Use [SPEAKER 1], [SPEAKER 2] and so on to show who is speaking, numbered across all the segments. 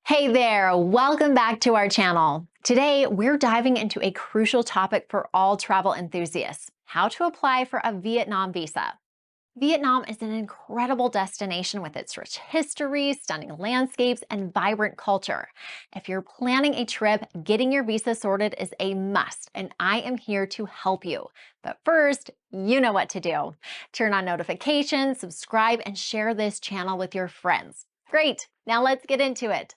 [SPEAKER 1] Hey there, welcome back to our channel. Today, we're diving into a crucial topic for all travel enthusiasts: how to apply for a Vietnam visa. Vietnam is an incredible destination with its rich history, stunning landscapes, and vibrant culture. If you're planning a trip, getting your visa sorted is a must, and I am here to help you. But first, you know what to do. Turn on notifications, subscribe, and share this channel with your friends. Great, now let's get into it.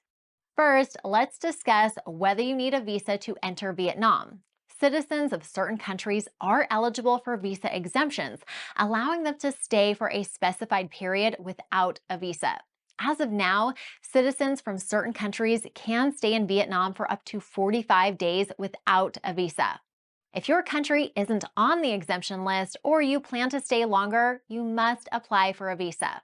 [SPEAKER 1] First, let's discuss whether you need a visa to enter Vietnam. Citizens of certain countries are eligible for visa exemptions, allowing them to stay for a specified period without a visa. As of now, citizens from certain countries can stay in Vietnam for up to 45 days without a visa. If your country isn't on the exemption list or you plan to stay longer, you must apply for a visa.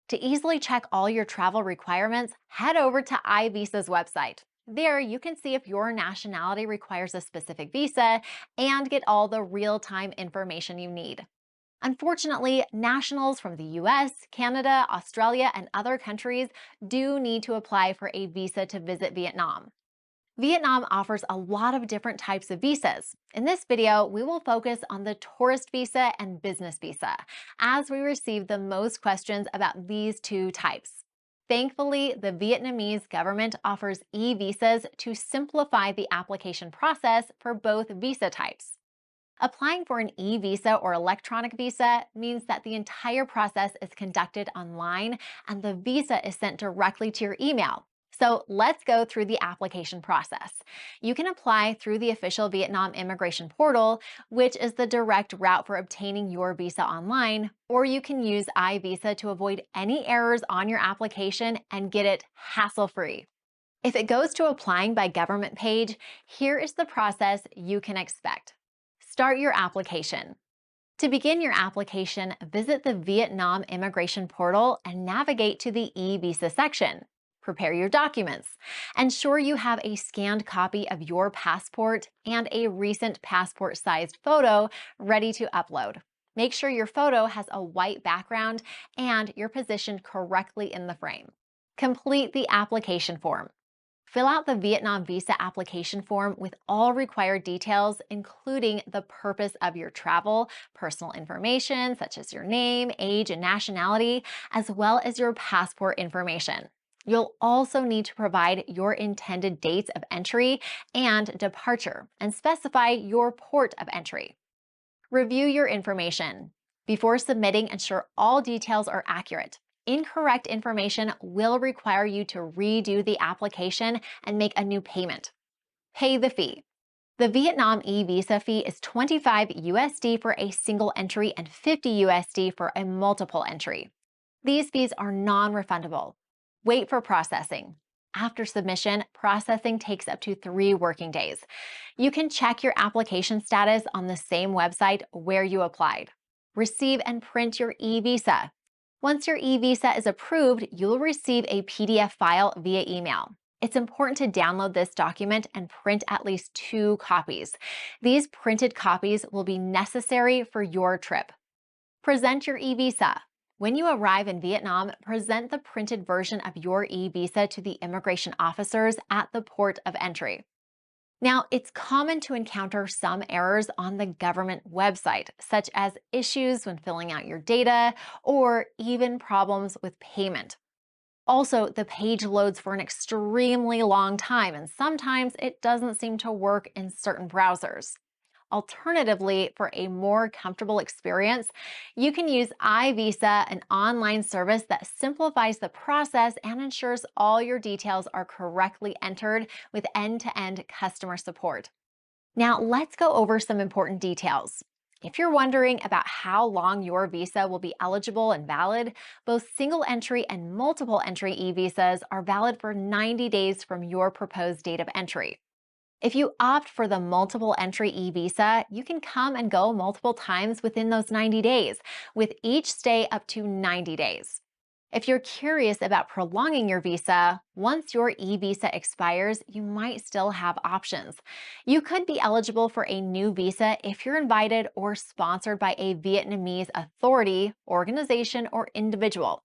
[SPEAKER 1] To easily check all your travel requirements, head over to iVisa's website. There, you can see if your nationality requires a specific visa and get all the real-time information you need. Unfortunately, nationals from the US, Canada, Australia, and other countries do need to apply for a visa to visit Vietnam. Vietnam offers a lot of different types of visas. In this video, we will focus on the tourist visa and business visa, as we receive the most questions about these two types. Thankfully, the Vietnamese government offers e-visas to simplify the application process for both visa types. Applying for an e-visa or electronic visa means that the entire process is conducted online and the visa is sent directly to your email. So let's go through the application process. You can apply through the official Vietnam immigration portal, which is the direct route for obtaining your visa online, or you can use iVisa to avoid any errors on your application and get it hassle-free. If it goes to applying by government page, here is the process you can expect. Start your application. To begin your application, visit the Vietnam immigration portal and navigate to the e-visa section. Prepare your documents. Ensure you have a scanned copy of your passport and a recent passport-sized photo ready to upload. Make sure your photo has a white background and you're positioned correctly in the frame. Complete the application form. Fill out the Vietnam visa application form with all required details, including the purpose of your travel, personal information such as your name, age, and nationality, as well as your passport information. You'll also need to provide your intended dates of entry and departure and specify your port of entry. Review your information. Before submitting, ensure all details are accurate. Incorrect information will require you to redo the application and make a new payment. Pay the fee. The Vietnam e-visa fee is 25 USD for a single entry and 50 USD for a multiple entry. These fees are non-refundable. Wait for processing. After submission, processing takes up to 3 working days. You can check your application status on the same website where you applied. Receive and print your e-visa. Once your e-visa is approved, you'll receive a PDF file via email. It's important to download this document and print at least 2 copies. These printed copies will be necessary for your trip. Present your e-visa. When you arrive in Vietnam, present the printed version of your e-visa to the immigration officers at the port of entry. Now, it's common to encounter some errors on the government website, such as issues when filling out your data or even problems with payment. Also, the page loads for an extremely long time, and sometimes it doesn't seem to work in certain browsers. Alternatively, for a more comfortable experience, you can use iVisa, an online service that simplifies the process and ensures all your details are correctly entered with end-to-end customer support. Now, let's go over some important details. If you're wondering about how long your visa will be eligible and valid, both single entry and multiple entry e-visas are valid for 90 days from your proposed date of entry. If you opt for the multiple entry e-visa, you can come and go multiple times within those 90 days, with each stay up to 90 days. If you're curious about prolonging your visa, once your e-visa expires, you might still have options. You could be eligible for a new visa if you're invited or sponsored by a Vietnamese authority, organization, or individual.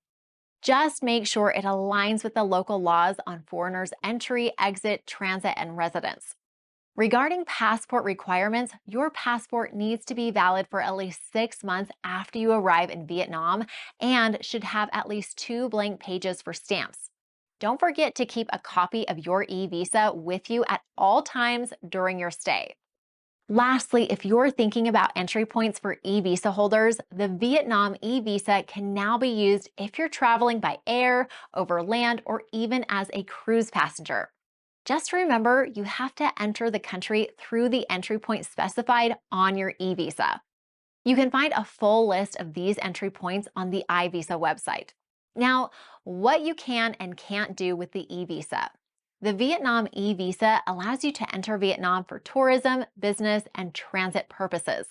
[SPEAKER 1] Just make sure it aligns with the local laws on foreigners' entry, exit, transit, and residence. Regarding passport requirements, your passport needs to be valid for at least 6 months after you arrive in Vietnam and should have at least 2 blank pages for stamps. Don't forget to keep a copy of your eVisa with you at all times during your stay. Lastly, if you're thinking about entry points for eVisa holders, the Vietnam eVisa can now be used if you're traveling by air, over land, or even as a cruise passenger. Just remember, you have to enter the country through the entry point specified on your eVisa. You can find a full list of these entry points on the iVisa website. Now, what you can and can't do with the eVisa. The Vietnam eVisa allows you to enter Vietnam for tourism, business, and transit purposes.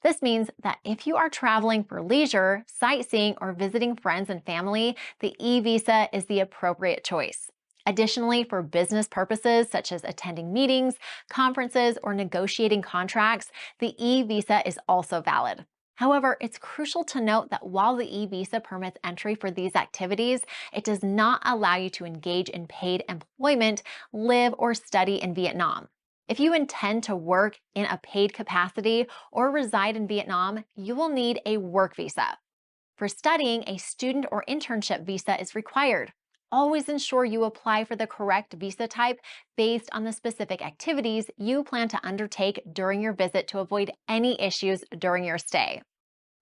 [SPEAKER 1] This means that if you are traveling for leisure, sightseeing, or visiting friends and family, the eVisa is the appropriate choice. Additionally, for business purposes such as attending meetings, conferences, or negotiating contracts, the eVisa is also valid. However, it's crucial to note that while the eVisa permits entry for these activities, it does not allow you to engage in paid employment, live, or study in Vietnam. If you intend to work in a paid capacity or reside in Vietnam, you will need a work visa. For studying, a student or internship visa is required. Always ensure you apply for the correct visa type based on the specific activities you plan to undertake during your visit to avoid any issues during your stay.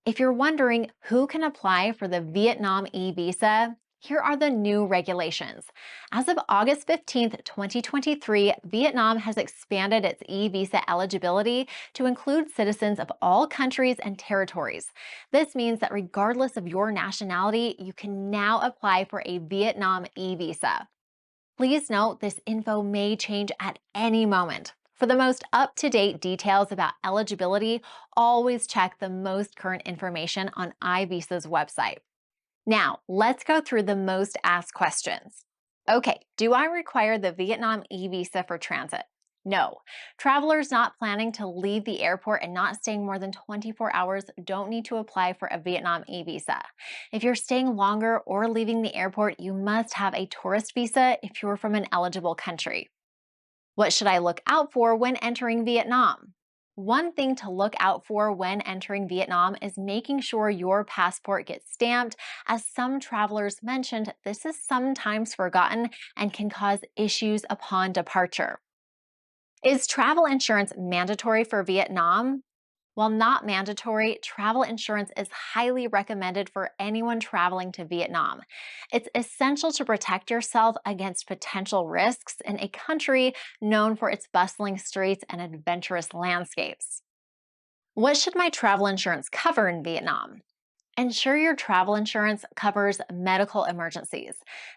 [SPEAKER 1] If you're wondering who can apply for the Vietnam eVisa, here are the new regulations. As of August 15th, 2023, Vietnam has expanded its eVisa eligibility to include citizens of all countries and territories. This means that regardless of your nationality, you can now apply for a Vietnam eVisa. Please note this info may change at any moment. For the most up-to-date details about eligibility, always check the most current information on iVisa's website. Now, let's go through the most asked questions. Okay, do I require the Vietnam eVisa for transit? No. Travelers not planning to leave the airport and not staying more than 24 hours don't need to apply for a Vietnam eVisa. If you're staying longer or leaving the airport, you must have a tourist visa if you're from an eligible country. What should I look out for when entering Vietnam? One thing to look out for when entering Vietnam is making sure your passport gets stamped. As some travelers mentioned, this is sometimes forgotten and can cause issues upon departure. Is travel insurance mandatory for Vietnam? While not mandatory, travel insurance is highly recommended for anyone traveling to Vietnam. It's essential to protect yourself against potential risks in a country known for its bustling streets and adventurous landscapes. What should my travel insurance cover in Vietnam? Ensure your travel insurance covers medical emergencies.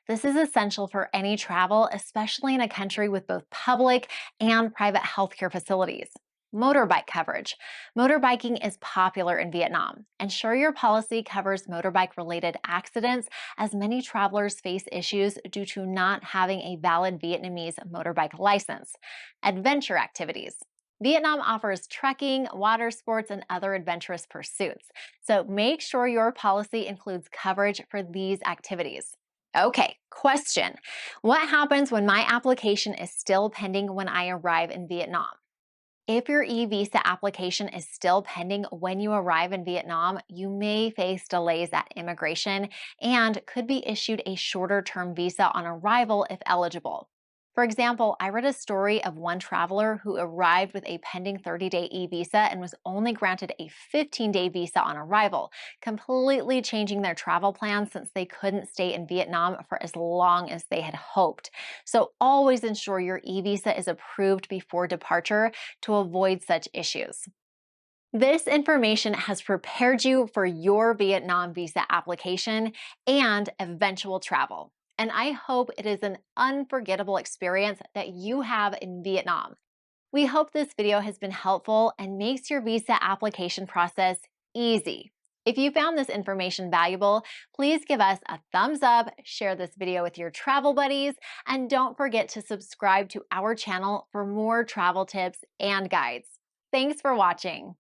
[SPEAKER 1] This is essential for any travel, especially in a country with both public and private healthcare facilities. Motorbike coverage. Motorbiking is popular in Vietnam. Ensure your policy covers motorbike-related accidents, as many travelers face issues due to not having a valid Vietnamese motorbike license. Adventure activities. Vietnam offers trekking, water sports, and other adventurous pursuits. So make sure your policy includes coverage for these activities. Okay, question. What happens when my application is still pending when I arrive in Vietnam? If your eVisa application is still pending when you arrive in Vietnam, you may face delays at immigration and could be issued a shorter-term visa on arrival if eligible. For example, I read a story of one traveler who arrived with a pending 30-day eVisa and was only granted a 15-day visa on arrival, completely changing their travel plans since they couldn't stay in Vietnam for as long as they had hoped. So always ensure your eVisa is approved before departure to avoid such issues. This information has prepared you for your Vietnam visa application and eventual travel. And I hope it is an unforgettable experience that you have in Vietnam. We hope this video has been helpful and makes your visa application process easy. If you found this information valuable, please give us a thumbs up, share this video with your travel buddies, and don't forget to subscribe to our channel for more travel tips and guides. Thanks for watching.